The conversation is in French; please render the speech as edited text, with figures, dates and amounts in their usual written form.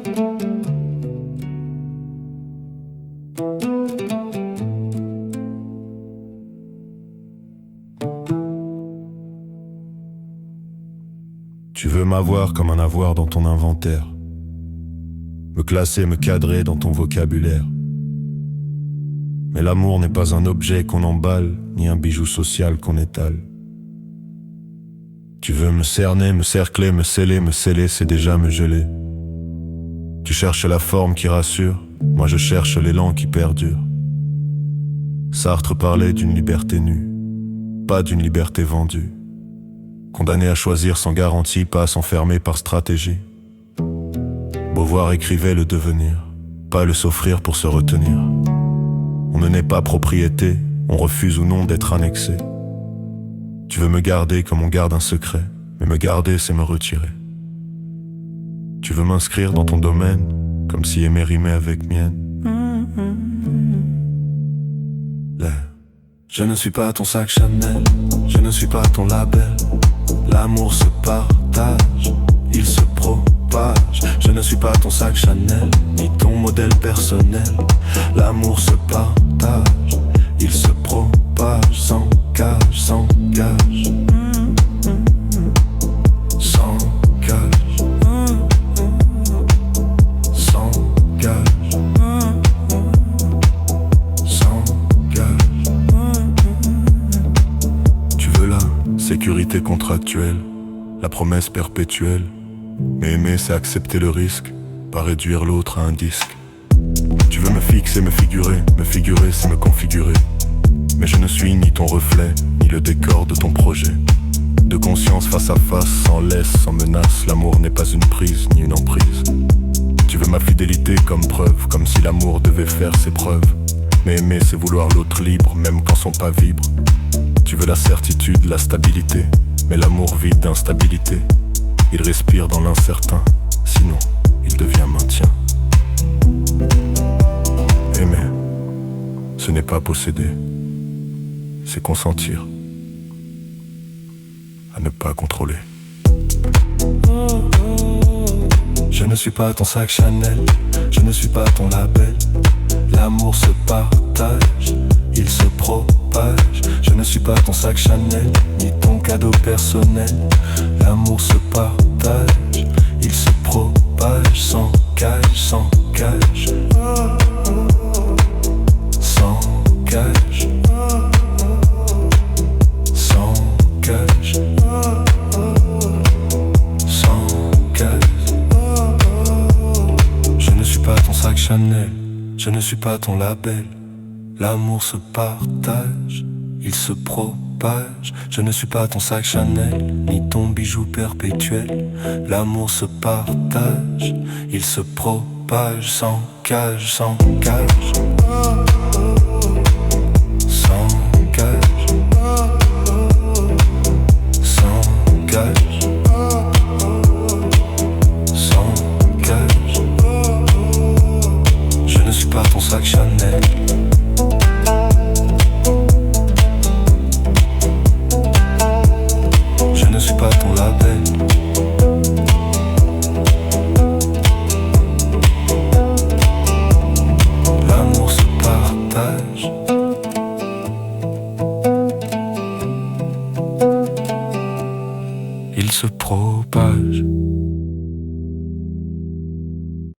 Tu veux m'avoir comme un avoir dans ton inventaire, me classer, me cadrer dans ton vocabulaire. Mais l'amour n'est pas un objet qu'on emballe, ni un bijou social qu'on étale. Tu veux me cerner, me cercler, me sceller, c'est déjà me geler. Tu cherches la forme qui rassure, moi je cherche l'élan qui perdure. Sartre parlait d'une liberté nue, pas d'une liberté vendue. Condamné à choisir sans garantie, pas à s'enfermer par stratégie. Beauvoir écrivait le devenir, pas le s'offrir pour se retenir. On ne naît pas propriété, on refuse ou non d'être annexé. Tu veux me garder comme on garde un secret, mais me garder c'est me retirer. Tu veux m'inscrire dans ton domaine, comme si aimer rimait avec mienne. Je ne suis pas ton sac Chanel, je ne suis pas ton label. L'amour se partage, il se propage. Je ne suis pas ton sac Chanel, ni ton modèle personnel. L'amour se partage, il se propage. Sans cage, sans gage. Sans gage. Sans gage. Sans gage. Tu veux la sécurité contractuelle, la promesse perpétuelle. Mais aimer c'est accepter le risque, pas réduire l'autre à un disque. Tu veux me fixer, me figurer c'est me configurer. Mais je ne suis ni ton reflet, ni le décor de ton projet. De conscience face à face, sans laisse, sans menace. L'amour n'est pas une prise, ni une emprise. Tu veux ma fidélité comme preuve, comme si l'amour devait faire ses preuves. Mais aimer c'est vouloir l'autre libre, même quand son pas vibre. Tu veux la certitude, la stabilité, mais l'amour vide d'instabilité. Il respire dans l'incertain, sinon il devient maintien. Aimer, ce n'est pas posséder, c'est consentir à ne pas contrôler. Je ne suis pas ton sac Chanel, je ne suis pas ton label. L'amour se partage, il se propage. Je ne suis pas ton sac Chanel, ni ton cadeau personnel. L'amour se partage, il se propage. Sans cage, sans cage. Sans cage. Sans cage. Sans cage. Je ne suis pas ton sac Chanel, je ne suis pas ton label. L'amour se partage, il se propage. Je ne suis pas ton sac Chanel, ni ton bijou perpétuel. L'amour se partage, il se propage. Sans cage, sans cage. Sans cage. Sans cage. Sans cage. Je ne suis pas ton sac Chanel. Je ne suis pas ton label. L'amour se partage. Il se propage.